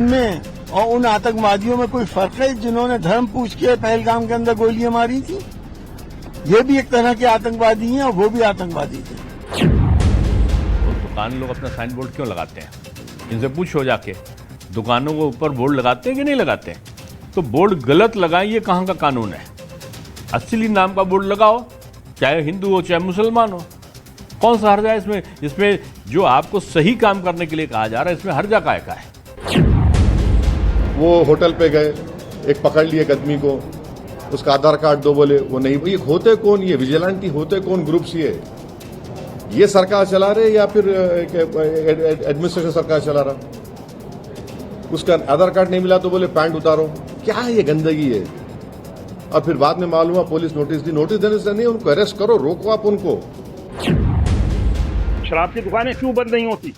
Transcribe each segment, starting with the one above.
में और उन आतंकवादियों में कोई फर्क है जिन्होंने धर्म पूछ के पहलगाम के अंदर गोलियां मारी थी? ये भी एक तरह के आतंकवादी हैं और वो भी आतंकवादी थे। तो दुकान लोग अपना साइन बोर्ड क्यों लगाते हैं? इनसे पूछो जाके, दुकानों के ऊपर बोर्ड लगाते हैं कि नहीं लगाते हैं? तो बोर्ड गलत लगाएं, ये कहाँ का कानून है? असली नाम का बोर्ड लगाओ, चाहे हिंदू हो चाहे मुसलमान हो। कौन सा हर्जा है इसमें? इसमें जो आपको सही काम करने के लिए कहा जा रहा है, इसमें हर्जा काहे का है? वो होटल पे गए, एक पकड़ लिए एक आदमी को, उसका आधार कार्ड दो, बोले वो नहीं। ये होते कौन? ये विजिलेंटी होते कौन ग्रुप्स? ये सरकार चला रहे या फिर एडमिनिस्ट्रेशन सरकार चला रहा? उसका आधार कार्ड नहीं मिला तो बोले पैंट उतारो। क्या ये गंदगी है? और फिर बाद में मालूम हुआ पुलिस नोटिस दी। नोटिस देने से नहीं, उनको अरेस्ट करो, रोको आप उनको। शराब की दुकानें क्यों बंद नहीं होती?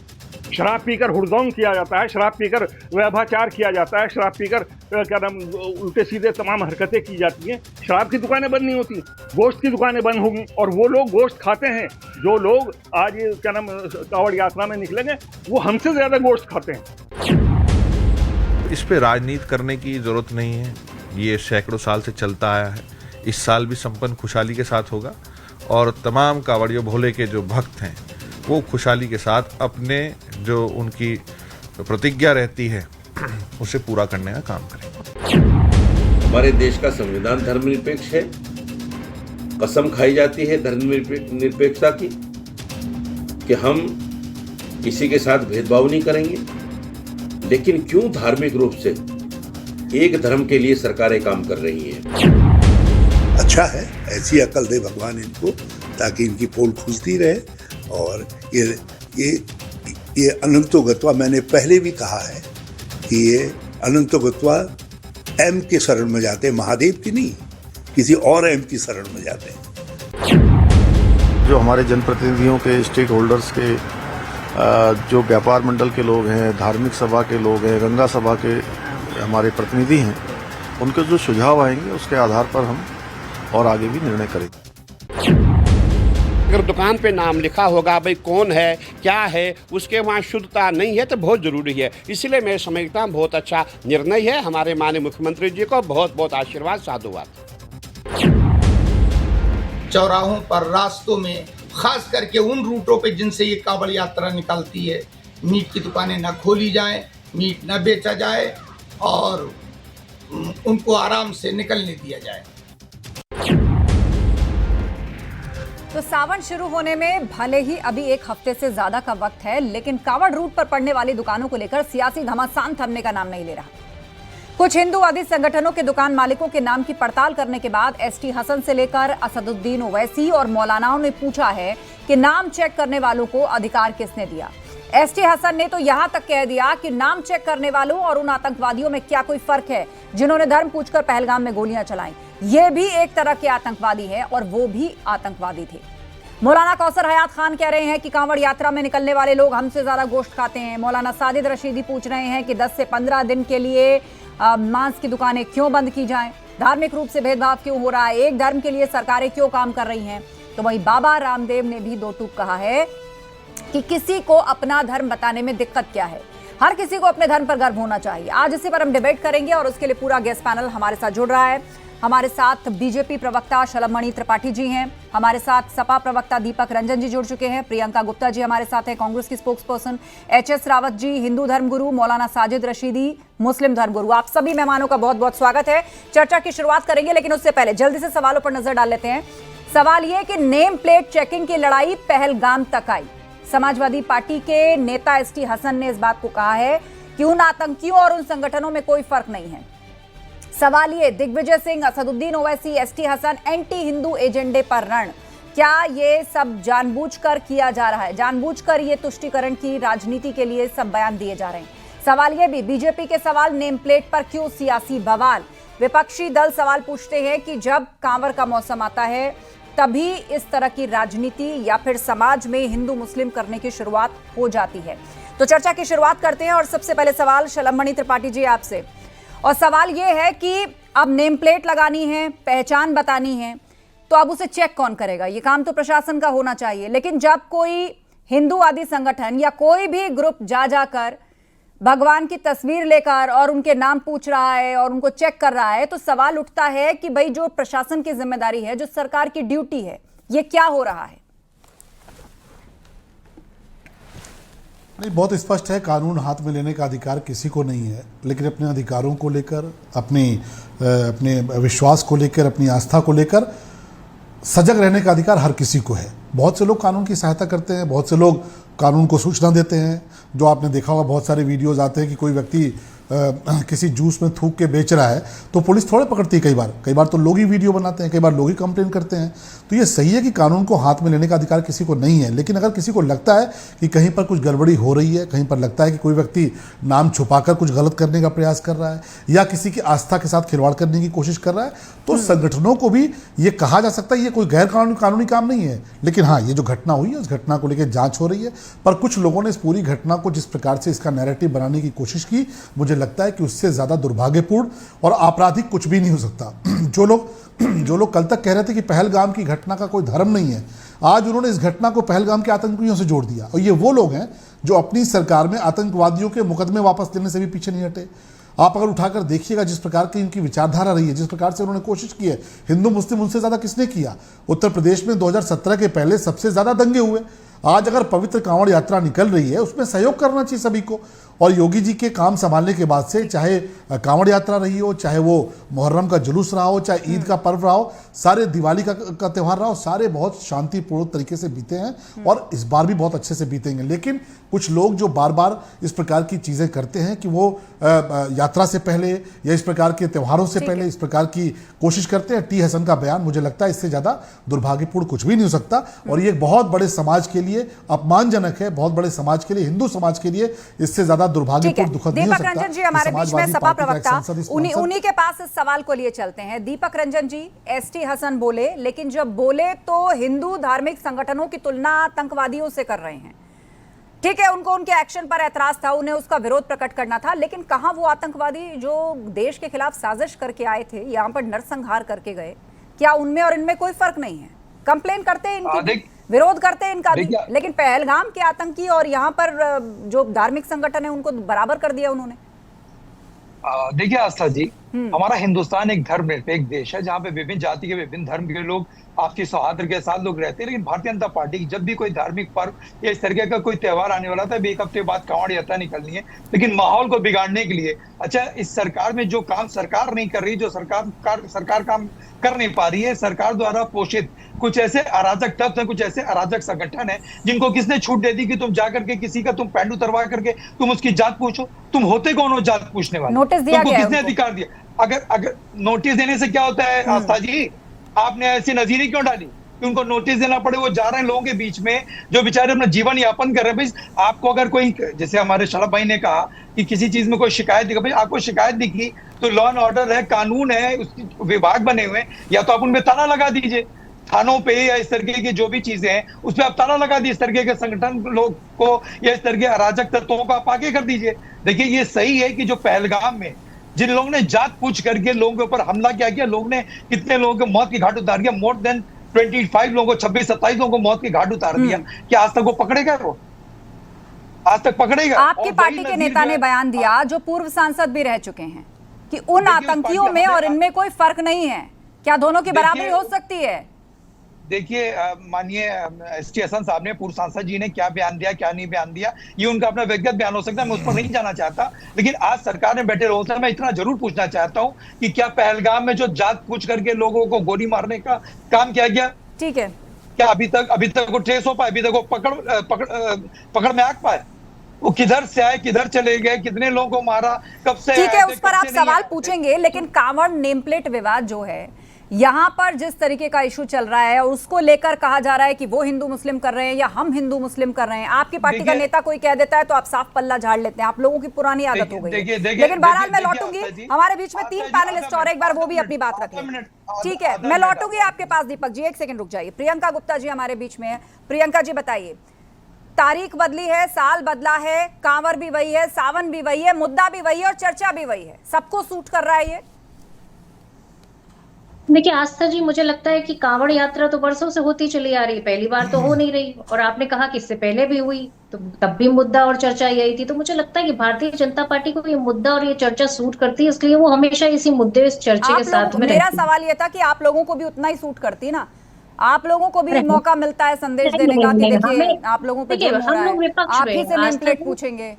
शराब पीकर हुड़दंग किया जाता है, शराब पीकर व्यभिचार किया जाता है, शराब पीकर क्या नाम उल्टे सीधे तमाम हरकतें की जाती हैं। शराब की दुकानें बंद नहीं होती, गोश्त की दुकानें बंद होंगी। और वो लोग गोश्त खाते हैं, जो लोग आज ये क्या नाम कांवड़ यात्रा में निकलेंगे, वो हमसे ज्यादा गोश्त खाते हैं। इस पे राजनीति करने की जरूरत नहीं है। ये सैकड़ों साल से चलता आया है। इस साल भी संपन्न खुशहाली के साथ होगा और तमाम कांवड़ियों भोले के जो भक्त हैं वो खुशहाली के साथ अपने जो उनकी प्रतिज्ञा रहती है उसे पूरा करने का काम करें। हमारे देश का संविधान धर्मनिरपेक्ष है। कसम खाई जाती है धर्मनिरपेक्षता की कि हम किसी के साथ भेदभाव नहीं करेंगे। लेकिन क्यों धार्मिक रूप से एक धर्म के लिए सरकारें काम कर रही हैं? अच्छा है, ऐसी अकल दे भगवान इनको, ताकि इनकी पोल खुलती रहे। और ये अनंतो गत्वा, मैंने पहले भी कहा है कि ये अनंतो गत्वा एम के शरण में जाते हैं, महादेव की नहीं, किसी और एम की शरण में जाते हैं। जो हमारे जनप्रतिनिधियों के, स्टेक होल्डर्स के, जो व्यापार मंडल के लोग हैं, धार्मिक सभा के लोग हैं, गंगा सभा के हमारे प्रतिनिधि हैं, उनके जो सुझाव आएंगे उसके आधार पर हम और आगे भी निर्णय करेंगे। अगर दुकान पे नाम लिखा होगा भाई कौन है क्या है, उसके वहाँ शुद्धता नहीं है तो बहुत ज़रूरी है। इसलिए मैं समझता हूँ बहुत अच्छा निर्णय है। हमारे माननीय मुख्यमंत्री जी को बहुत बहुत आशीर्वाद, साधुवाद। चौराहों पर, रास्तों में, खास करके उन रूटों पे जिनसे ये कांवड़ यात्रा निकलती है, मीट की दुकानें न खोली जाएं, मीट न बेचा जाए और उनको आराम से निकलने दिया जाए। तो सावन शुरू होने में भले ही अभी एक हफ्ते से ज्यादा का वक्त है, लेकिन कांवड़ रूट पर पड़ने वाली दुकानों को लेकर सियासी घमासान थमने का नाम नहीं ले रहा। कुछ हिंदूवादी संगठनों के दुकान मालिकों के नाम की पड़ताल करने के बाद एसटी हसन से लेकर असदुद्दीन ओवैसी और मौलानाओं ने पूछा है कि नाम चेक करने वालों को अधिकार किसने दिया। एसटी हसन ने तो यहां तक कह दिया कि नाम चेक करने वालों और उन आतंकवादियों में क्या कोई फर्क है जिन्होंने धर्म पूछकर पहलगाम में गोलियां चलाई। ये भी एक तरह के आतंकवादी है और वो भी आतंकवादी थे। मौलाना कौसर हयात खान कह रहे हैं कि कांवड़ यात्रा में निकलने वाले लोग हमसे ज्यादा गोश्त खाते हैं। मौलाना साजिद रशीदी पूछ रहे हैं कि 10 से 15 दिन के लिए मांस की दुकानें क्यों बंद की जाएं, धार्मिक रूप से भेदभाव क्यों हो रहा है, एक धर्म के लिए सरकारें क्यों काम कर रही हैं। तो वहीं बाबा रामदेव ने भी दो टूक कहा है कि किसी को अपना धर्म बताने में दिक्कत क्या है, हर किसी को अपने धर्म पर गर्व होना चाहिए। आज इसी पर हम डिबेट करेंगे और उसके लिए पूरा गेस्ट पैनल हमारे साथ जुड़ रहा है। हमारे साथ बीजेपी प्रवक्ता शलभमणि त्रिपाठी जी हैं, हमारे साथ सपा प्रवक्ता दीपक रंजन जी जुड़ चुके हैं, प्रियंका गुप्ता जी हमारे साथ हैं, कांग्रेस की spokes person HS Rawat ji, Hindu धर्मगुरु मौलाना साजिद रशीदी, मुस्लिम धर्मगुरु। आप सभी मेहमानों का बहुत बहुत स्वागत है। चर्चा की शुरुआत करेंगे, लेकिन उससे पहले जल्दी से सवालों पर नजर डाल लेते हैं। सवाल यह कि नेम प्लेट चेकिंग की लड़ाई पहलगाम तक आई। समाजवादी पार्टी के नेता एसटी हसन ने इस बात को कहा है कि उन आतंकियों और उन संगठनों में कोई फर्क नहीं है। सवाल ये, दिग्विजय सिंह, असदुद्दीन ओवैसी, एसटी हसन एंटी हिंदू एजेंडे पर रण। क्या ये सब जानबूझकर किया जा रहा है? जानबूझकर ये तुष्टीकरण की राजनीति के लिए सब बयान दिए जा रहे हैं। सवाल ये भी, बीजेपी के सवाल, नेम प्लेट पर क्यों सियासी बवाल? विपक्षी दल सवाल पूछते हैं कि जब कांवड़ का मौसम आता है तभी इस तरह की राजनीति या फिर समाज में हिंदू मुस्लिम करने की शुरुआत हो जाती है। तो चर्चा की शुरुआत करते हैं और सबसे पहले सवाल शलभमणि त्रिपाठी जी आपसे। और सवाल यह है कि अब नेम प्लेट लगानी है, पहचान बतानी है, तो अब उसे चेक कौन करेगा? ये काम तो प्रशासन का होना चाहिए। लेकिन जब कोई हिंदूवादी संगठन या कोई भी ग्रुप जाकर भगवान की तस्वीर लेकर और उनके नाम पूछ रहा है और उनको चेक कर रहा है, तो सवाल उठता है कि भाई जो प्रशासन की जिम्मेदारी है, जो सरकार की ड्यूटी है, ये क्या हो रहा है? नहीं, बहुत स्पष्ट है, कानून हाथ में लेने का अधिकार किसी को नहीं है, लेकिन अपने अधिकारों को लेकर, अपने विश्वास को लेकर, अपनी आस्था को लेकर सजग रहने का अधिकार हर किसी को है। बहुत से लोग कानून की सहायता करते हैं, बहुत से लोग कानून को सूचना देते हैं। जो आपने देखा होगा, बहुत सारे वीडियोस आते हैं कि कोई व्यक्ति किसी जूस में थूक के बेच रहा है तो पुलिस थोड़े पकड़ती है। कई बार तो लोग ही वीडियो बनाते हैं, कई बार लोग ही कंप्लेन करते हैं। तो ये सही है कि कानून को हाथ में लेने का अधिकार किसी को नहीं है, लेकिन अगर किसी को लगता है कि कहीं पर कुछ गड़बड़ी हो रही है, कहीं पर लगता है कि कोई व्यक्ति नाम छुपाकर कुछ गलत करने का प्रयास कर रहा है या किसी की आस्था के साथ खिलवाड़ करने की कोशिश कर रहा है, तो संगठनों को भी ये कहा जा सकता है ये कोई गैर कानूनी काम नहीं है। लेकिन हाँ, ये जो घटना हुई है, उस घटना को लेकर जांच हो रही है। पर कुछ लोगों ने इस पूरी घटना को जिस प्रकार से इसका नैरेटिव बनाने की कोशिश की, मुझे लगता है कि उससे ज्यादा दुर्भाग्यपूर्ण और आपराधिक कुछ भी नहीं हो सकता। जो लोग कल तक कह रहे थे कि पहलगाम की घटना का कोई धर्म नहीं है, आज उन्होंने इस घटना को पहलगाम के आतंकियों से जोड़ दिया। और ये वो लोग हैं जो अपनी सरकार में आतंकवादियों के मुकदमे वापस लेने से भी पीछे नहीं हटे। आप अगर उठाकर देखिएगा जिस प्रकार की इनकी विचारधारा रही है, जिस प्रकार से उन्होंने कोशिश की है, हिंदू मुस्लिम उनसे ज्यादा किसने किया? उत्तर प्रदेश में 2017 के पहले सबसे ज्यादा दंगे हुए। आज अगर पवित्र कांवड़ यात्रा निकल रही है, उसमें सहयोग करना चाहिए सभी को। और योगी जी के काम संभालने के बाद से, चाहे कांवड़ यात्रा रही हो, चाहे वो मुहर्रम का जुलूस रहा हो, चाहे ईद का पर्व रहा हो, सारे दिवाली का त्यौहार रहा हो, सारे बहुत शांतिपूर्ण तरीके से बीते हैं और इस बार भी बहुत अच्छे से बीतेंगे। लेकिन कुछ लोग जो बार बार इस प्रकार की चीजें करते हैं कि वो यात्रा से पहले या इस प्रकार के त्योहारों से पहले इस प्रकार की कोशिश करते हैं। टी हसन का बयान, मुझे लगता है इससे ज्यादा दुर्भाग्यपूर्ण कुछ भी नहीं हो सकता और ये बहुत बड़े समाज के लिए अपमानजनक है, बहुत बड़े समाज के लिए, हिंदू समाज के लिए इससे ज्यादा दुर्भाग्यपूर्ण दुखद नहीं हो सकता। दीपक रंजन जी हमारे बीच में, सपा प्रवक्ता, उन्हीं के पास इस सवाल को लिए चलते हैं। दीपक रंजन जी, एसटी हसन बोले, लेकिन जब बोले तो हिंदू धार्मिक संगठनों की तुलना आतंकवादियों से कर रहे हैं। ठीक है, उनको उनके एक्शन पर एतराज था, उन्हें उसका विरोध प्रकट करना था, लेकिन कहां वो आतंकवादी जो देश के खिलाफ साजिश करके आए थे, यहां पर नरसंहार करके गए? क्या उनमें और इनमें कोई फर्क नहीं है? कंप्लेन करते हैं इनकी, विरोध करते हैं इनका भी, लेकिन पहलगाम के आतंकी और यहाँ पर जो धार्मिक संगठन है उनको बराबर कर दिया उन्होंने। देखिए आस्था जी, हमारा हिंदुस्तान एक धर्मनिरपेक्ष देश है जहाँ पे विभिन्न जाति के, विभिन्न धर्म के लोग आपसी सौहार्द के साथ लोग रहते हैं। लेकिन भारतीय जनता पार्टी की जब भी कोई धार्मिक पर्व या इस तरीके का कोई त्योहार आने वाला था, एक हफ्ते बाद कांवड़ यात्रा निकलनी है, लेकिन माहौल को बिगाड़ने के लिए, अच्छा इस सरकार में जो काम सरकार नहीं कर रही, जो सरकार काम कर नहीं पा रही है, सरकार द्वारा पोषित कुछ ऐसे अराजक तत्व हैं, कुछ ऐसे अराजक संगठन हैं जिनको किसने छूट दे दी कि तुम जाकर के किसी का तुम पैंडू उतरवा करके तुम उसकी जात पूछो? तुम होते कौन हो जात पूछने वाले? नोटिस दिया गया, किसने अधिकार दिया? अगर नोटिस देने से क्या होता है आस्था जी? आपने ऐसी नजीरी क्यों डाली कि उनको नोटिस देना पड़े? वो जा रहे हैं लोगों के बीच में जो बेचारे अपना जीवन यापन कर रहे हैं। भाई आपको अगर कोई, जैसे हमारे शलभ भाई ने कहा कि किसी चीज में कोई शिकायत दिखा, भाई आपको शिकायत दिखी तो लॉ एंड ऑर्डर है, कानून है, उसके विभाग बने हुए हैं, या तो आप उनमें ताला लगा दीजिए थानों पे, या इस तरीके की जो भी चीजें हैं उस पर आप ताला लगा दीजिए। इस तरीके के संगठन लोग को या इस तरह के अराजक तत्वों को आप आगे कर दीजिए। देखिए ये सही है कि जो पहलगाम में जिन लोगों ने जात पूछ करके लोगों के ऊपर हमला किया, लोगों ने कितने लोगों को मौत की घाट उतार दिया, मोर देन 25 लोगों को, 26-27 लोगों को मौत की घाट उतार दिया। क्या आज तक वो पकड़ेगा? वो आज तक पकड़ेगा? आपकी पार्टी के नेता ने बयान दिया, जो पूर्व सांसद भी रह चुके हैं, कि उन आतंकियों में और इनमें कोई फर्क नहीं है। क्या दोनों की बराबरी हो सकती है? देखिए माननीय एसटी हसन साहब ने, पूर्व सांसद जी ने क्या बयान दिया, क्या नहीं बयान दिया, ये उनका अपना व्यक्तिगत बयान हो सकता है, मैं उस पर नहीं जाना चाहता। लेकिन आज सरकार में बैठे लोगों से मैं इतना जरूर पूछना चाहता हूं कि क्या पहलगाम में जो जात पूछ करके लोगों को गोली मारने का काम किया गया, ठीक है, क्या अभी तक वो ट्रेस हो पाए? अभी तक वो पकड़ में आ पाए? वो किधर से आए, किधर चले गए, कितने लोगों को मारा, कब से? ठीक है, उस पर आप सवाल पूछेंगे, लेकिन कांवड़ नेम प्लेट विवाद जो है, यहाँ पर जिस तरीके का इशू चल रहा है, उसको लेकर कहा जा रहा है कि वो हिंदू मुस्लिम कर रहे हैं या हम हिंदू मुस्लिम कर रहे हैं। आपकी पार्टी का नेता कोई कह देता है तो आप साफ पल्ला झाड़ लेते हैं। आप लोगों की पुरानी आदत हो गई है। लेकिन बहरहाल मैं लौटूंगी, हमारे बीच में 3 पैनलिस्ट और एक बार वो भी अपनी बात रखें। ठीक है, मैं लौटूंगी आपके पास। दीपक जी 1 सेकंड रुक जाइए। प्रियंका गुप्ता जी हमारे बीच में है। प्रियंका जी बताइए, तारीख बदली है, साल बदला है, कांवर भी वही है, सावन भी वही है, मुद्दा भी वही है और चर्चा भी वही है, सबको सूट कर रहा है ये? देखिए आस्था जी, मुझे लगता है कि कांवड़ यात्रा तो बरसों से होती चली आ रही है, पहली बार तो हो नहीं रही। और आपने कहा कि इससे पहले भी हुई, तो तब भी मुद्दा और चर्चा यही थी। तो मुझे लगता है कि भारतीय जनता पार्टी को ये मुद्दा और ये चर्चा सूट करती है, इसलिए वो हमेशा इसी मुद्दे, इस चर्चे के साथ में मेरा रहती है। सवाल ये था कि आप लोगों को भी उतना ही सूट करती ना, आप लोगों को भी मौका मिलता है संदेश देने का कि देखिए आप लोगों पे जुल्म हो रहा है, आप ही से नेम प्लेट पूछेंगे।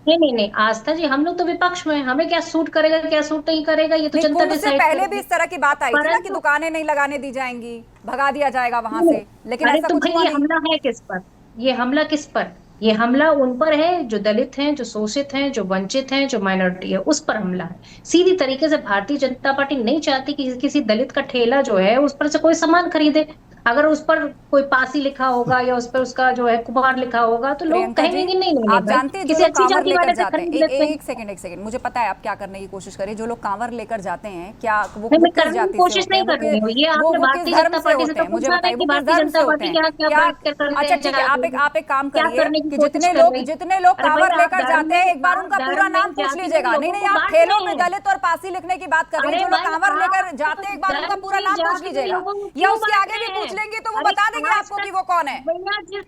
नहीं आस्था जी, हम लोग तो विपक्ष में, हमें क्या सूट करेगा क्या सूट नहीं करेगा ये तो जनता डिसाइड पहले भी इस तरह की बात आई थी ना कि दुकानें नहीं लगाने दी जाएंगी, भगा दिया जाएगा वहां से, लेकिन ऐसा कुछ हुआ नहीं। हमला है किस पर? ये हमला किस पर? ये हमला उन पर है जो दलित हैं, जो शोषित हैं, जो वंचित हैं, जो माइनॉरिटी है, उस पर हमला है। सीधी तरीके से भारतीय जनता पार्टी नहीं चाहती कि किसी दलित का ठेला जो है उस पर से कोई सामान खरीदे। अगर उस पर कोई पासी लिखा होगा या उस पर उसका जो है कुमार लिखा होगा तो लोग कहेंगे कि नहीं आप जानते हैं किसी अच्छी जाति वाले से खरीद लेते हैं। एक सेकंड, मुझे पता है आप क्या करने की कोशिश करिए। जो लोग कांवर लेकर जाते हैं, क्या वो किस जाति से कोशिश नहीं कर रही हूं, ये आपने भारतीय जनता पार्टी से तो पूछा है कि भारतीय जनता पार्टी क्या क्या करते हैं। अच्छा ठीक है, आप एक काम करिए कि जितने लोग कांवर लेकर जाते हैं एक बार उनका पूरा नाम पूछ लीजिएगा। नहीं आप ठेलों में दलित और पासी लिखने की बात कर रहे हैं, जो लोग कांवर लेकर जाते हैं एक बार उनका पूरा नाम पूछ लीजिएगा, या उसके आगे भी पूछ लेंगे तो वो बता देंगे आपको कि वो कौन है।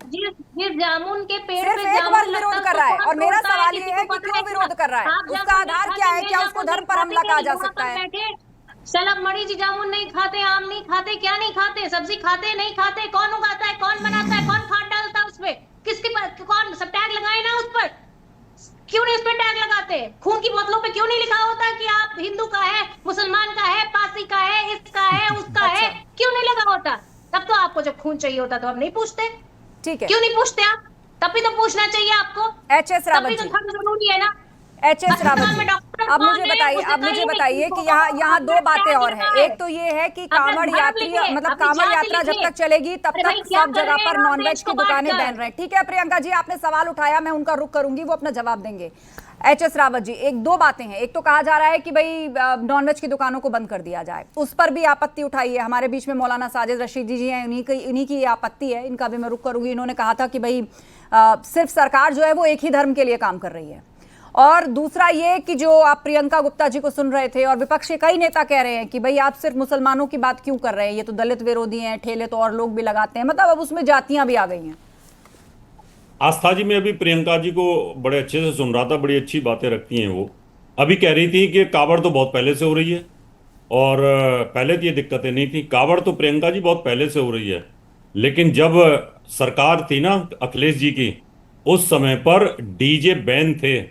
जिस जामुन के पेड़ सिर्फ एक बार विरोध कर रहा है, और मेरा सवाल ये है कि क्यों विरोध कर रहा है, उसका आधार क्या है, क्या उसको धर्म पर हमला कहा जा सकता है? चल मणि जी जामुन नहीं खाते, आम नहीं खाते, क्या नहीं खाते, सब्जी खाते नहीं खाते, कौन उगाता है, कौन बनाता है, कौन खाद डालता है उसमें, किसके कौन सब टैग लगाए ना उस पर, क्यों नहीं उस पर टैग लगाते? खून की बोतलों पे क्यों नहीं लिखा होता कि आप हिंदू का है, मुसलमान का है, पासी का है, इसका है, उसका है, क्यों नहीं लगा होता? तब तो आपको जब खून चाहिए होता तो आप नहीं पूछते। ठीक है, क्यों नहीं पूछते आप? तब भी तो पूछना चाहिए आपको। एचएस रावत जी, जरूरी है ना। एचएस रावत जी, अब मुझे बताइए कि यहाँ दो बातें और हैं। एक तो ये है कि कांवड़ यात्री, मतलब कांवड़ यात्रा जब तक चलेगी तब तक सब जगह पर नॉनवेज की दुकानें बैन रहे। ठीक है प्रियंका जी, आपने सवाल उठाया, मैं उनका रुख करूंगी, वो अपना जवाब देंगे। एचएस रावत जी, एक दो बातें हैं। एक तो कहा जा रहा है कि भाई नॉनवेज की दुकानों को बंद कर दिया जाए, उस पर भी आपत्ति उठाई है। हमारे बीच में मौलाना साजिद रशीदी जी हैं, उन्हीं की आपत्ति है, इनका भी मैं रुख करूंगी। इन्होंने कहा था कि भाई सिर्फ सरकार जो है वो एक ही धर्म के लिए काम कर रही है। और दूसरा ये कि जो आप प्रियंका गुप्ता जी को सुन रहे थे और विपक्ष के कई नेता कह रहे हैं कि भाई आप सिर्फ मुसलमानों की बात क्यों कर रहे हैं, ये तो दलित विरोधी हैं, ठेले तो और लोग भी लगाते हैं, मतलब अब उसमें जातियां भी आ गई हैं। आस्था जी, मैं अभी प्रियंका जी को बड़े अच्छे से सुन रहा था, बड़ी अच्छी बातें रखती हैं वो। अभी कह रही थी कि कावड़ तो बहुत पहले से हो रही है, और पहले तो ये दिक्कतें नहीं थी। कावड़ तो प्रियंका जी बहुत पहले से हो रही है, लेकिन जब सरकार थी ना अखिलेश जी की, उस समय पर डीजे बैन थे।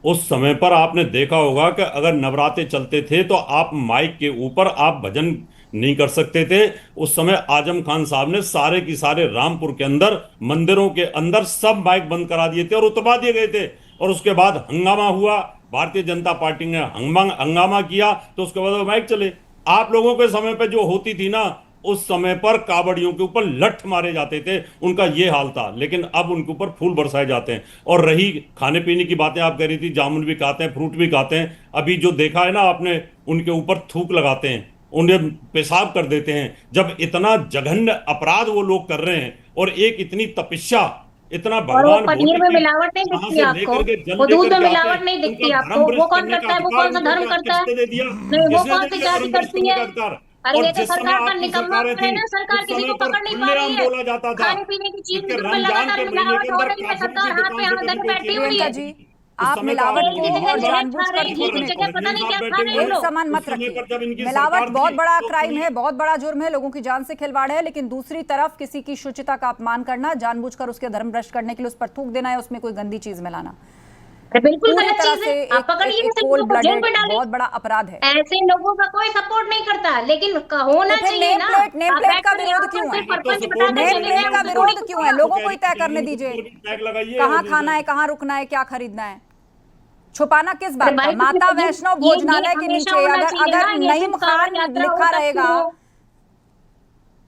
उस समय पर आपने देखा होगा कि अगर नवरात्रे चलते थे तो आप माइक के ऊपर आप भजन नहीं कर सकते थे। उस समय आजम खान साहब ने सारे की सारे रामपुर के अंदर, मंदिरों के अंदर सब माइक बंद करा दिए थे और उतरवा दिए गए थे। और उसके बाद हंगामा हुआ, भारतीय जनता पार्टी ने हंगामा किया, तो उसके बाद वो माइक चले। आप लोगों के समय पर जो होती थी ना, उस समय पर कावड़ियों के ऊपर लठ मारे जाते थे, उनका ये हाल था। लेकिन अब उनके ऊपर फूल बरसाए जाते हैं। और रही खाने पीने की बातें, आप कह रही थी जामुन भी खाते हैं, फ्रूट भी खाते हैं। अभी जो देखा है ना आपने, उनके ऊपर थूक लगाते हैं, उन्हें पेशाब कर देते हैं। जब इतना जघन्य अपराध वो लोग कर रहे हैं, और एक इतनी तपस्या, इतना भगवान, पनीर में मिलावट नहीं दिखती आपको, वो दूध में मिलावट नहीं दिखती आपको, वो कौन करता है, वो कौन सा धर्म करता है? नहीं, वो कौन सी जाति करती है? अरे ये तो सरकार का निकम्मा है ना, सरकार किसी को पकड़ नहीं पा रही है। खाने पीने की चीज में लगातार मिलावट हो रही है, सरकार हाथ पे हाथ धरे बैठी हुई है। आप मिलावट को और जानबूझकर पता नहीं क्या खा रहे हैं लोग। सामान मत रखिए। मिलावट बहुत बड़ा क्राइम है, बहुत बड़ा जुर्म है, लोगों की जान से खिलवाड़ है। लेकिन दूसरी तरफ किसी की शुचिता का अपमान करना, जानबूझकर उसके धर्म भ्रष्ट करने के लिए उस पर थूक देना है, उसमें कोई गंदी चीज मिलाना, बिल्कुल गलत चीज है। आप पकड़िए, बहुत बड़ा अपराध है। ऐसे लोगों का कोई सपोर्ट नहीं करता, लेकिन होना चाहिए ना। नेम प्लेट का विरोध क्यों है? नेम प्लेट का विरोध क्यों है? लोगों को ही तय करने दीजिए कहाँ खाना है, कहाँ रुकना है, क्या खरीदना है। छुपाना किस बात का? माता वैष्णव भोजनालय के नीचे अगर नईम खान लिखा रहेगा,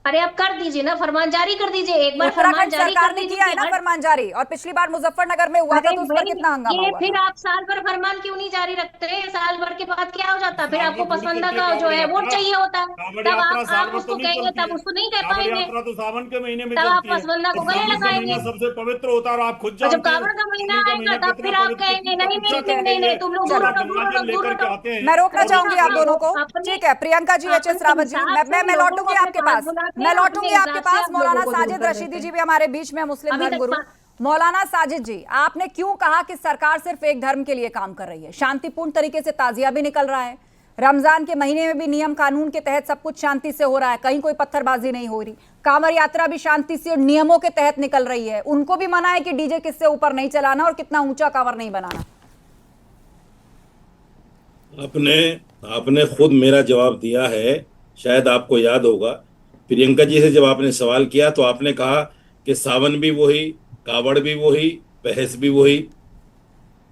अरे आप कर दीजिए ना, फरमान जारी कर दीजिए। एक बार फरमान जारी कर दीजिए, किया है ना फरमान जारी, और पिछली बार मुजफ्फरनगर में हुआ था तो उस पर कितना हंगामा हुआ। फिर आप साल भर फरमान क्यों नहीं जारी रखते? साल भर के बाद क्या हो जाता? फिर आपको पसंदीदा का जो है वोट चाहिए होता, तब आप उसको कहेंगे, तब उसको नहीं कह पाएंगे, तो सावन के महीने में तब आप पसंदीदा को गले लगाएंगे। सबसे पवित्र होता है, आप खुद जब कावड़ का महीना आएगा तब फिर आप कहेंगे नहीं तुम लोग मैं रोकना चाहूंगी आप दोनों को। ठीक है प्रियंका जी, एचएस रावत जी, मैं लौटूंगी आपके पास, मौलाना साजिद रशीदी जी भी हमारे बीच में, मुस्लिम धर्मगुरु, मौलाना साजिद जी, आपने क्यों कहा कि सरकार सिर्फ एक धर्म के लिए काम कर रही है? शांतिपूर्ण तरीके से ताजिया भी निकल रहा है, रमजान के महीने में भी नियम कानून के तहत सब कुछ शांति से हो रहा है, कहीं कोई पत्थरबाजी नहीं हो रही, कांवड़ यात्रा भी शांति से और नियमों के तहत निकल रही है। उनको भी मना है कि डीजे किससे ऊपर नहीं चलाना और कितना ऊंचा कांवड़ नहीं बनाना। आपने खुद मेरा जवाब दिया है, शायद आपको याद होगा। प्रियंका जी से जब आपने सवाल किया तो आपने कहा कि सावन भी वही, कावड़ भी वही, बहस भी वही,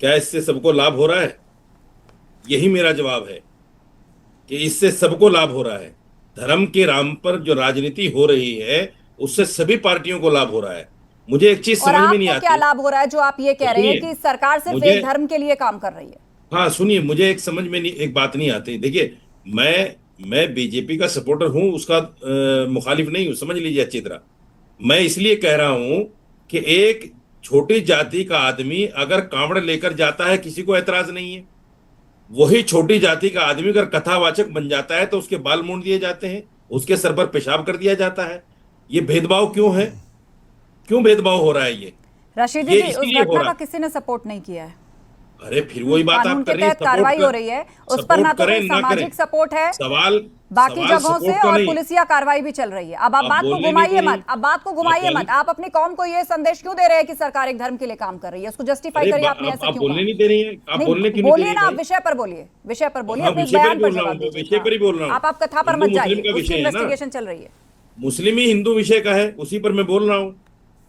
क्या इससे सबको लाभ हो रहा है? यही मेरा जवाब है कि इससे सबको लाभ हो रहा है। धर्म के नाम पर जो राजनीति हो रही है उससे सभी पार्टियों को लाभ हो रहा है। मुझे एक चीज समझ में नहीं आती, क्या लाभ हो रहा है जो आप ये कह रहे हैं कि सरकार सिर्फ एक धर्म के लिए काम कर रही है? हाँ सुनिए, मुझे एक समझ में नहीं, एक बात नहीं आती। देखिए, मैं बीजेपी का सपोर्टर हूं, उसका मुखालिफ नहीं हूं, समझ लीजिए अच्छी तरह। मैं इसलिए कह रहा हूं कि एक छोटी जाति का आदमी अगर कांवड़ लेकर जाता है, किसी को एतराज नहीं है। वही छोटी जाति का आदमी अगर कथावाचक बन जाता है तो उसके बाल मूंड दिए जाते हैं, उसके सर पर पेशाब कर दिया जाता है। ये भेदभाव क्यों है? क्यों भेदभाव हो रहा है? ये रशीद जी, उस घटना का किसी ने सपोर्ट नहीं किया है। अरे फिर वही बात आप कर रही हैं, कार्रवाई हो रही है उस पर, ना तो कोई सामाजिक सपोर्ट है, सवाल बाकी जगहों से, और पुलिसिया कार्रवाई भी चल रही है। अब आप बात को घुमाइए मत, अब बात को घुमाइए मत। आप अपनी कौम को ये संदेश क्यों दे रहे हैं कि सरकार एक धर्म के लिए काम कर रही है? उसको जस्टिफाई करिए। आपने ऐसा क्यों बोलने नहीं दे रही है? आप बोलने क्यों नहीं दे रही? बोलिए ना, आप विषय पर बोलिए, विषय पर बोलिए, अपने विषय बयान पर पर जवाब दीजिए। विषय पर ही बोल रहा हूँ। आप कथा पर मत जाइए, उसकी इन्वेस्टिगेशन चल रही है। मुस्लिम ही हिंदू विषय का है, उसी पर मैं बोल रहा हूँ।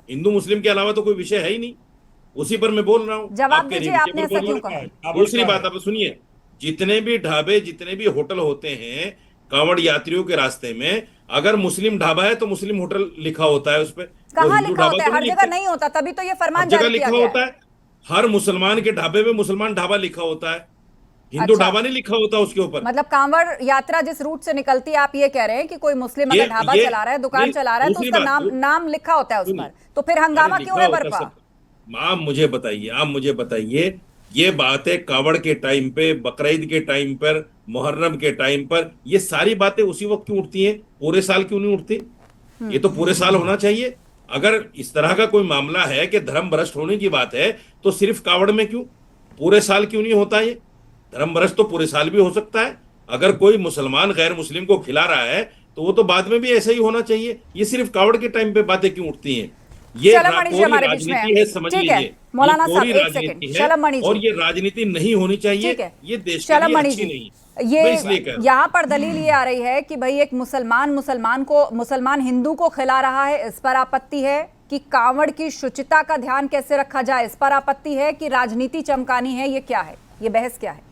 हिंदू मुस्लिम के अलावा तो कोई विषय है ही नहीं, उसी पर मैं बोल रहा हूँ। जवाब दीजिए, आपने ऐसा क्यों कहा? दूसरी बात आप सुनिए, जितने भी ढाबे, जितने भी होटल होते हैं कांवड़ यात्रियों के रास्ते में, अगर मुस्लिम ढाबा है तो मुस्लिम होटल लिखा होता है उस पर। कहाँ लिखा होता है? हर जगह नहीं होता, तभी तो ये फरमान जारी किया गया है। होता है, हर मुसलमान के ढाबे में मुसलमान ढाबा लिखा होता है, हिंदू ढाबा नहीं लिखा होता उसके ऊपर। मतलब कांवड़ यात्रा जिस रूट से निकलती है, आप ये कह रहे हैं कि कोई मुस्लिम अगर ढाबा चला रहा है, दुकान चला रहा है, तो उसका नाम लिखा होता है उस पर, तो फिर हंगामा क्यों है बर्पा? आप मुझे बताइए, ये बातें कावड़ के टाइम पे, बकरीद के टाइम पर, मुहर्रम के टाइम पर, ये सारी बातें उसी वक्त क्यों उठती हैं? पूरे साल क्यों नहीं उठती? ये तो पूरे साल होना चाहिए। अगर इस तरह का कोई मामला है कि धर्म भ्रष्ट होने की बात है, तो सिर्फ कावड़ में क्यों, पूरे साल क्यों नहीं होता? ये धर्म भ्रष्ट तो पूरे साल भी हो सकता है। अगर कोई मुसलमान गैर मुस्लिम को खिला रहा है तो वो तो बाद में भी ऐसा ही होना चाहिए। ये सिर्फ कावड़ के टाइम पे बातें क्यों उठती हैं? ये राजनीति है, समझ लीजिए, मौलाना साहब एक सेकंड, और ये राजनीति नहीं होनी चाहिए, ये देश के लिए अच्छी नहीं है। ये यहाँ पर दलील ये आ रही है कि भाई एक मुसलमान हिंदू को खिला रहा है, इस पर आपत्ति है, कि कांवड़ की शुचिता का ध्यान कैसे रखा जाए, इस पर आपत्ति है, कि राजनीति चमकानी है, ये क्या है? ये बहस क्या है?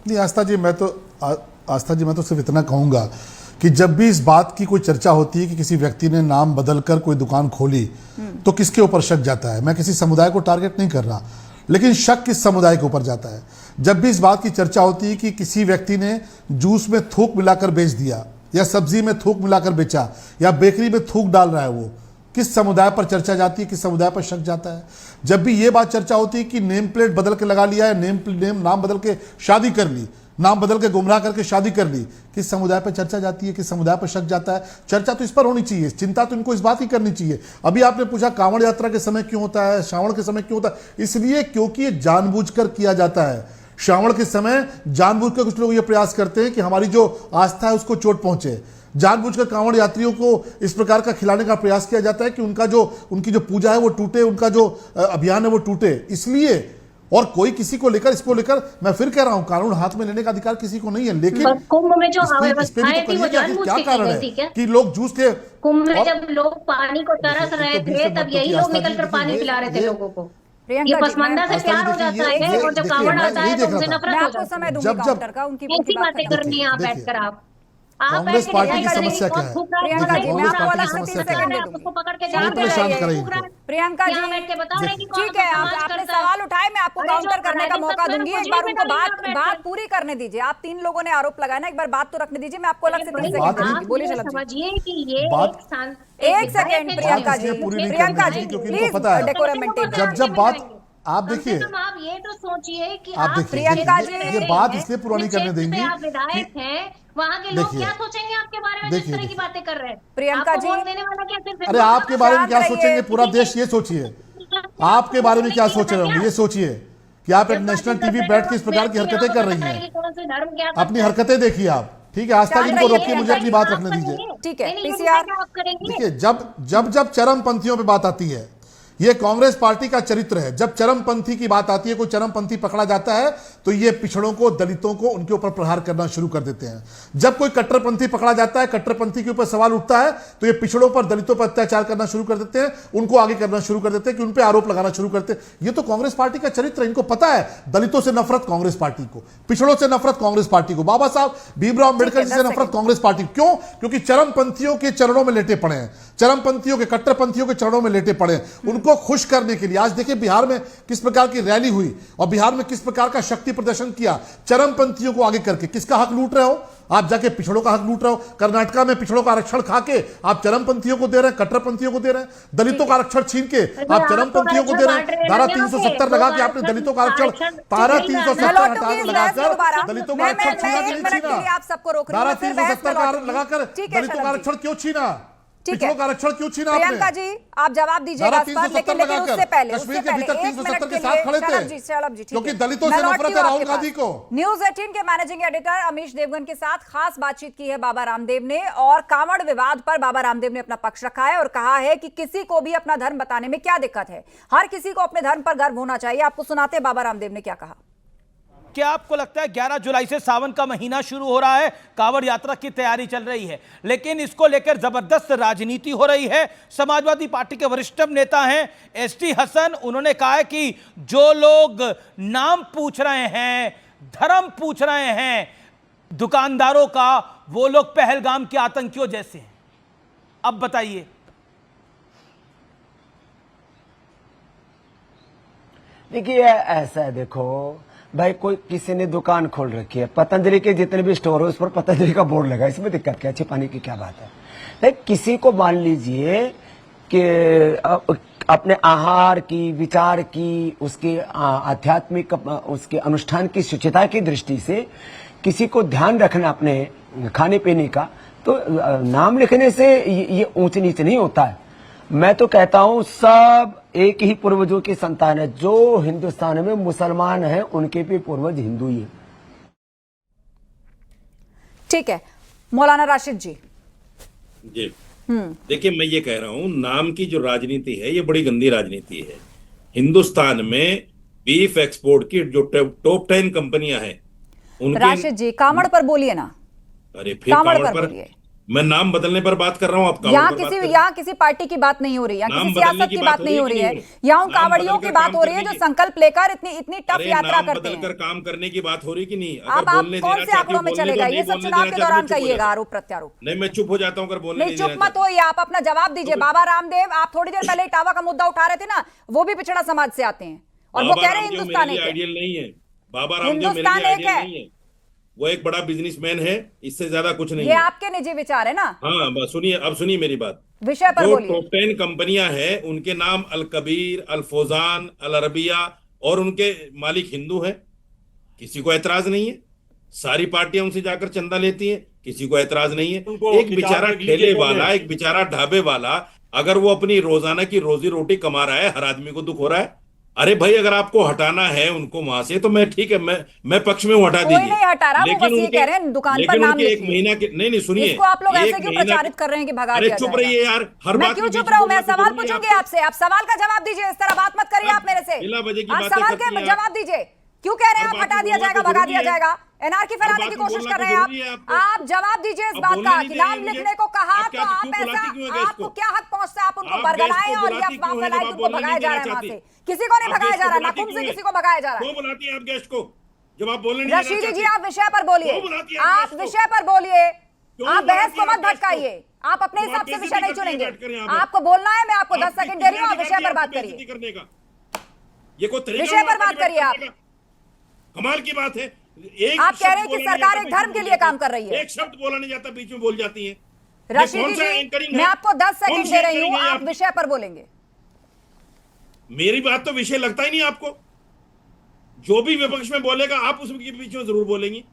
नहीं आस्था जी, मैं तो सिर्फ इतना कहूंगा कि जब भी इस बात की कोई चर्चा होती है कि किसी व्यक्ति ने नाम बदलकर कोई दुकान खोली, तो किसके ऊपर शक जाता है? मैं किसी समुदाय को टारगेट नहीं कर रहा, लेकिन शक किस समुदाय के ऊपर जाता है? जब भी इस बात की चर्चा होती है कि किसी व्यक्ति ने जूस में थूक मिलाकर बेच दिया, या सब्जी में थूक मिलाकर बेचा, या बेकरी में थूक डाल रहा है, वो किस समुदाय पर चर्चा जाती है, किस समुदाय पर शक जाता है? जब भी ये बात चर्चा होती है कि नेम प्लेट बदल के लगा लिया है, नाम बदल के शादी कर ली, नाम बदल के गुमराह करके शादी कर ली, किस समुदाय पर चर्चा जाती है, किस समुदाय पर शक जाता है? चर्चा तो इस पर होनी चाहिए, चिंता तो इनको इस बात की करनी चाहिए। अभी आपने पूछा कांवड़ यात्रा के समय क्यों होता है, श्रावण के समय क्यों होता है? इसलिए क्योंकि ये जानबूझकर किया जाता है। श्रावण के समय जानबूझकर कुछ लोग ये प्रयास करते हैं कि हमारी जो आस्था है उसको चोट पहुंचे। जानबूझकर कांवड़ यात्रियों को इस प्रकार का खिलाने का प्रयास किया जाता है कि उनकी जो पूजा है वो टूटे, उनका जो अभियान है वो टूटे। इसलिए, और कोई किसी को लेकर, इसको लेकर मैं फिर कह रहा हूं, कानून हाथ में लेने का अधिकार किसी को नहीं है, लेकिन कुंभ में जो क्या कारण है कि लोग जूस के, कुंभ में जब लोग पानी को तरस रहे थे, तब यही लोग निकलकर पानी पिला रहे थे लोगों को। ये पसमंदा से प्यार हो जाता है, और जब कांवड़ आता है तो उनसे नफरत हो जाती है। ऐसी बातें करनी है आप बैठकर, आप कांग्रेस पार्टी की समस्या क्या है? प्रियंका जी, मैं आपको अलग से 30 सेकंड दे दूंगी। प्रियंका जी, ठीक है, आपने सवाल उठाए, मैं आपको काउंटर करने का मौका दूंगी। एक बार उनको बात पूरी करने दीजिए। आप तीन लोगों ने आरोप लगाया ना, एक बार बात तो रखने दीजिए। मैं आपको अलग से 30 सेकंड दूंगी। बोलिए झलक जी। एक second Priyanka ji, please decorum maintain. जब बात आप कम से देखिए, कम आप ये तो सोचिए कि आप आप देखिए, प्रियंका देखिए, जी, ये बात इसलिए पुरानी जिस करने क्षेत्र देंगी में आप विधायक हैं वहाँ के लोग देखिए, क्या सोचेंगे आपके बारे में जिस देखिए, तरह की देखिए। बातें कर रहे हैं? प्रियंका आपको जी, वोट देने वाला क्या सिर्फ अरे आपके बारे में क्या शांत सोचेंगे रहिए। पूरा देश, ये सोचिए आपके बारे में क्या सोच रहे होंगे, ये सोचिए कि आप एक नेशनल टीवी बैठ के इस प्रकार की हरकतें कर रही हैं। कौन से धर्म क्या अपनी हरकतें देखिए आप, ठीक है। आस्था जी शांत को रहिए, रोकिए, मुझे प्रियंका अपनी जी, बात आप रखने दीजिए। करेंगे? ठीक है, नहीं, नहीं, पीसीआर क्या आप करेंगे? देखिए, जब चरमपंथियों पे बात आती है, ये कांग्रेस पार्टी का चरित्र है। जब चरमपंथी की बात आती है, कोई चरमपंथी पकड़ा जाता है तो ये पिछड़ों को, दलितों को उनके ऊपर प्रहार करना शुरू कर देते हैं। जब कोई कट्टरपंथी पकड़ा जाता है, कट्टरपंथी के ऊपर सवाल उठता है तो ये पिछड़ों पर, दलितों पर अत्याचार करना शुरू कर देते हैं, उनको आगे करना शुरू कर देते हैं कि उन पर आरोप लगाना शुरू करते हैं। ये तो कांग्रेस पार्टी का चरित्र है। इनको पता है दलितों से नफरत कांग्रेस पार्टी को, पिछड़ों से नफरत कांग्रेस पार्टी को, बाबा साहब भीमराव अम्बेडकर जी से नफरत कांग्रेस पार्टी। क्यों? क्योंकि चरमपंथियों के चरणों में लेटे पड़े हैं, चरमपंथियों के, कट्टरपंथियों के चरणों में लेटे पड़े हैं। उनको खुश करने के लिए आज देखिए बिहार में किस प्रकार की रैली हुई और बिहार में किस प्रकार का शक्ति प्रदर्शन किया, चरमपंथियों को आगे करके। किसका हक लूट रहे हो आप? जाके पिछड़ों का हक लूट रहे हो। कर्नाटका में पिछड़ों का आरक्षण खा के आप चरमपंथियों को दे रहे हैं, कट्टरपंथियों को दे रहे हैं। दलितों का आरक्षण छीन के आप चरमपंथियों को दे रहे हैं। धारा 370 लगा के आपने दलितों का आरक्षण, धारा 370 लगाकर दलितों का आरक्षण छीना कि नहीं छीना? आप सबको रोक रही धारा हूं, फिर बहस 370 में लौटूंगी। लगाकर ठीक है, दलितों शलभ का जी। आरक्षण क्यों छीना? ठीक है। पिछड़ों का आरक्षण क्यों छीना प्रियंका आपने? जी, आप जवाब दीजिएगा इस पर, लेकिन उससे पहले कश्मीर के भीतर 1 मिनट 370 के के साथ खड़े लिए थे, शलभ जी, ठीक क्योंकि है। दलितों मैं से लौटती नफरत हूं है राहुल आपके गांधी पास। को। न्यूज 18 के मैनेजिंग एडिटर अमीश देवगन के साथ खास बातचीत की है बाबा रामदेव ने, और कांवड़ विवाद पर बाबा रामदेव ने अपना पक्ष रखा है और कहा है कि किसी को भी अपना धर्म बताने में क्या दिक्कत है, हर किसी को अपने धर्म पर गर्व होना चाहिए। आपको सुनाते हैं बाबा रामदेव ने क्या कहा। क्या आपको लगता है 11 जुलाई से सावन का महीना शुरू हो रहा है, कांवड़ यात्रा की तैयारी चल रही है, लेकिन इसको लेकर जबरदस्त राजनीति हो रही है। समाजवादी पार्टी के वरिष्ठतम नेता हैं एसटी हसन, उन्होंने कहा है कि जो लोग नाम पूछ रहे हैं, धर्म पूछ रहे हैं दुकानदारों का, वो लोग पहलगाम के आतंकियों जैसे हैं। अब बताइए। देखिए ऐसा है, देखो भाई, कोई किसी ने दुकान खोल रखी है, पतंजलि के जितने भी स्टोर हो उस पर पतंजलि का बोर्ड लगा, इसमें दिक्कत क्या, छिपाने की क्या बात है? भाई किसी को मान लीजिए कि अपने आहार की, विचार की, उसके आध्यात्मिक, उसके अनुष्ठान की शुचिता की दृष्टि से किसी को ध्यान रखना अपने खाने पीने का, तो नाम लिखने से ये ऊंच नीच नहीं होता है। मैं तो कहता हूं सब एक ही पूर्वजों की संतान है। जो हिंदुस्तान में मुसलमान हैं उनके भी पूर्वज हिंदू ही है। ठीक है, मौलाना राशिद जी। जी देखिए, मैं ये कह रहा हूं, नाम की जो राजनीति है ये बड़ी गंदी राजनीति है। हिंदुस्तान में बीफ एक्सपोर्ट की जो टॉप 10 कंपनियां हैं उनके, राशिद जी कांवड़ पर बोलिए ना। अरे फिर कांवड़ कांवड़ पर बोलिए। मैं नाम बदलने पर बात कर रहा हूं। आप यहाँ किसी पार्टी की बात नहीं हो रही, यहाँ किसी सियासत की बात नहीं हो रही है, यहाँ कांवड़ियों की बात हो रही है जो संकल्प लेकर इतनी टफ यात्रा करते हैं। बदलकर काम करने की बात हो रही कि नहीं? आप कौन से आंकड़ों में चलेगा? ये सब चुनाव के दौरान कहिएगा आरोप प्रत्यारोप। नहीं, मैं चुप हो जाता हूँ अगर बोलने नहीं, चुप मत होइए, आप अपना जवाब दीजिए। बाबा रामदेव, आप थोड़ी देर पहले इटावा का मुद्दा उठा रहे थे ना, वो भी पिछड़ा समाज से आते हैं और वो कह रहे हैं हिंदुस्तान एक है। आइडियल नहीं है बाबा रामदेव, मेरे लिए आइडियल नहीं है। वो एक बड़ा बिजनेसमैन है, इससे ज्यादा कुछ नहीं ये है। आपके निजी विचार है ना? हाँ, सुनिए, अब सुनिए मेरी बात। विषय पर बोलिए। टॉप 10 कंपनियां हैं, उनके नाम अल कबीर, अल फौजान, अल अरबिया, और उनके मालिक हिंदू हैं। किसी को एतराज नहीं है। सारी पार्टियां उनसे जाकर चंदा लेती हैं, किसी को एतराज नहीं है। एक बेचारा ठेले वाला, एक बेचारा ढाबे वाला, अगर वो अपनी रोजाना की रोजी रोटी कमा रहा है, हर आदमी को दुख हो रहा है। अरे भाई, अगर आपको हटाना है उनको वहां से तो मैं ठीक है, मैं पक्ष में हूँ, हटा दीजिए। कोई नहीं हटा रहा, वो बस ये कह रहे हैं दुकान पर नाम लिखिए। एक महीना के नहीं सुनिए, इसको आप लोग ऐसे क्यों प्रचारित कर रहे हैं कि भगा दिया चुप रहिए यार, हर मैं बात क्यों चुप रहा हूँ? मैं सवाल पूछूंगी आपसे, आप सवाल का जवाब दीजिए। इस तरह बात मत करिए आप मेरे से। आप सवाल का जवाब दीजिए। क्यों कह रहे हैं आप हटा दिया जाएगा, भगा दिया जाएगा, एनआरकी फैलाने की कोशिश कर रहे हैं आप जवाब दीजिए इस बात का कि नाम लिखने को कहा तो आप ऐसा, आपको क्या हक पहुंचता है? आप उनको बरगलाएं और ये अफवाह फैलाएं कि उनको भगाया जा रहा है वहां से। किसी को नहीं भगाया जा रहा, नाखून से किसी को भगाया जा रहा है। क्यों बुलाती है आप गेस्ट को जब आप बोलने नहीं? रशीदी जी, आप विषय पर बोलिए, आप विषय पर बोलिए, आप बहस को मत भटकाइए। आप अपने हिसाब से विषय नहीं चुनेंगे, आपको बोलना है। मैं आपको 10 सेकंड दे रही हूँ, आप विषय पर बात करिए। विषय पर बात करिए आप। कमाल की बात है, आप कह रहे हैं कि सरकार एक धर्म के लिए काम कर रही है। एक शब्द बोला नहीं जाता, बीच में बोल जाती है। रशीदी जी, मैं आपको 10 सेकंड दे रही हूँ, आप विषय पर बोलेंगे। मेरी बात तो विषय लगता ही नहीं आपको। जो भी विपक्ष में बोलेगा आप उसके बीच में जरूर बोलेंगी,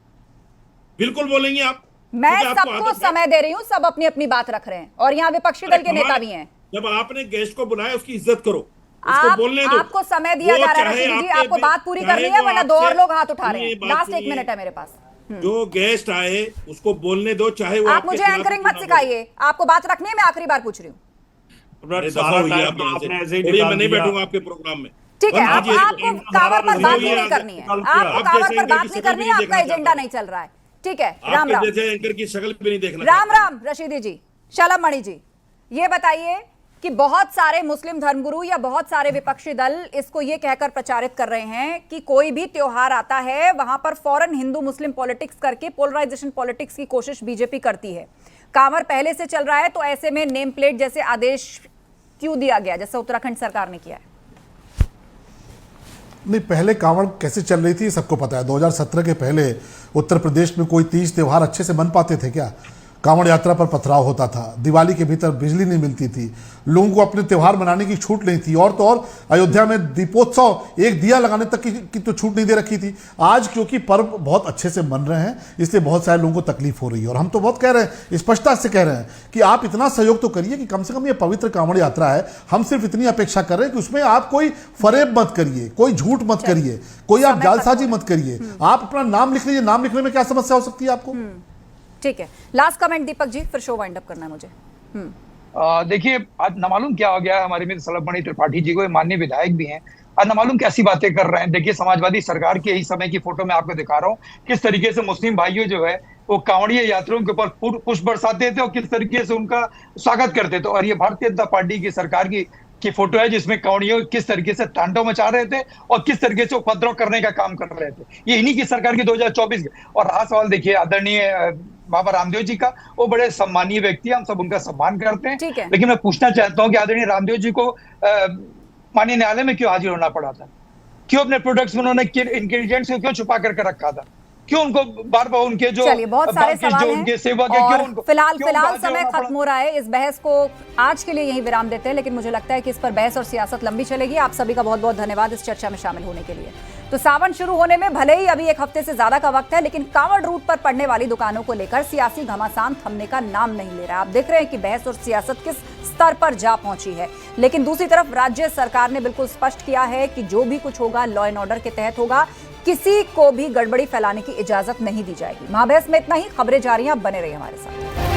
बिल्कुल बोलेंगी आप। मैं सबको समय दे रही हूँ, सब अपनी अपनी बात रख रहे हैं और यहाँ विपक्षी दल के नेता भी हैं। जब आपने गेस्ट को बुलाया उसकी इज्जत करो, उसको बोलने दो। आपको समय दिया जा रहा है रशीद जी, आपको बात पूरी करनी है वरना दो और लोग हाथ उठा रहे हैं। लास्ट 1 मिनट है मेरे पास। जो गेस्ट आए उसको बोलने दो, चाहे वो आप मुझे एंकरिंग मत सिखाइए, आपको बात रखनी है। मैं आखिरी बार पूछ रही हूँ। मैं नहीं बैठूंगा आपके प्रोग्राम में। ठीक है, आपको कांवर पर बात नहीं करनी है, आपको कांवर पर बात नहीं करनी है, आपका एजेंडा नहीं चल रहा है। ठीक है, राम राम। एंकर की शक्ल भी नहीं देखना। राम राम रशीदी जी, शलभ मणि जी, ये बताइए कि बहुत सारे मुस्लिम धर्मगुरु या बहुत सारे विपक्षी दल इसको ये कहकर प्रचारित कर रहे हैं कि कोई भी त्योहार आता है वहां पर फौरन हिंदू मुस्लिम पॉलिटिक्स करके पोलराइजेशन पॉलिटिक्स की कोशिश बीजेपी करती है। कांवर पहले से चल रहा है तो ऐसे में नेम प्लेट जैसे आदेश क्यों दिया गया, जैसे उत्तराखंड सरकार ने किया है? नहीं, पहले कांवड़ कैसे चल रही थी सबको पता है। 2017 के पहले उत्तर प्रदेश में कोई तीज त्योहार अच्छे से मन पाते थे क्या? कांवड़ यात्रा पर पथराव होता था, दिवाली के भीतर बिजली नहीं मिलती थी, लोगों को अपने त्योहार मनाने की छूट नहीं थी, और तो और अयोध्या में दीपोत्सव एक दिया लगाने तक की तो छूट नहीं दे रखी थी। आज क्योंकि पर्व बहुत अच्छे से मन रहे हैं इसलिए बहुत सारे लोगों को तकलीफ हो रही है, और हम तो बहुत कह रहे हैं, स्पष्टता से कह रहे हैं कि आप इतना सहयोग तो करिए कि कम से कम ये पवित्र कांवड़ यात्रा है, हम सिर्फ इतनी अपेक्षा कर रहे हैं कि उसमें आप कोई फरेब मत करिए, कोई झूठ मत करिए, कोई आप जालसाजी मत करिए, आप अपना नाम लिख लीजिए। नाम लिखने में क्या समस्या हो सकती है आपको? ठीक है, लास्ट कमेंट दीपक जी, फिर शो वाइंड अप करना है मुझे। देखिए, आज न मालूम क्या हो गया है हमारे मित्र शलभ मणि त्रिपाठी जी को, माननीय विधायक भी हैं, आज न मालूम कैसी बातें कर रहे हैं। देखिए, समाजवादी सरकार के ही समय की फोटो मैं आपको दिखा रहा हूँ, किस तरीके से मुस्लिम भाइयों जो है वो कांवड़िया यात्रियों के ऊपर पुष्प बरसाते थे और किस तरीके से उनका स्वागत करते थे। और ये भारतीय जनता पार्टी की सरकार की फोटो है जिसमें कांवड़ियों किस तरीके से तांडव मचा रहे थे और किस तरीके से उपद्रव करने का काम कर रहे थे। ये इन्हीं की सरकार की 2024। और रहा सवाल, देखिए, आदरणीय बाबा रामदेव जी का, वो बड़े सम्मानीय व्यक्ति है, हम सब उनका सम्मान करते हैं, लेकिन मैं पूछना चाहता हूं कि आदरणीय रामदेव जी को माननीय न्यायालय में क्यों हाजिर होना पड़ा था? क्यों अपने प्रोडक्ट्स में उन्होंने इंग्रेडिएंट्स को क्यों छुपा करके रखा था? क्यों उनको बार बार उनके जो बहुत सारे सवाल हैं, उनके सेवक है, क्यों उनको फिलहाल समय खत्म हो रहा है। इस बहस को आज के लिए यही विराम देते हैं, लेकिन मुझे लगता है कि इस पर बहस और सियासत लंबी चलेगी। आप सभी का बहुत बहुत धन्यवाद इस चर्चा में शामिल होने के लिए। तो सावन शुरू होने में भले ही अभी 1 हफ्ते से ज्यादा का वक्त है, लेकिन कांवड़ रूट पर पड़ने वाली दुकानों को लेकर सियासी घमासान थमने का नाम नहीं ले रहा। आप देख रहे हैं कि बहस और सियासत किस स्तर पर जा पहुंची है। लेकिन दूसरी तरफ राज्य सरकार ने बिल्कुल स्पष्ट किया है कि जो भी कुछ होगा लॉ एंड ऑर्डर के तहत होगा, किसी को भी गड़बड़ी फैलाने की इजाजत नहीं दी जाएगी। महाबहस में इतना ही। खबरें जारी हैं, आप बने रहिए हमारे साथ।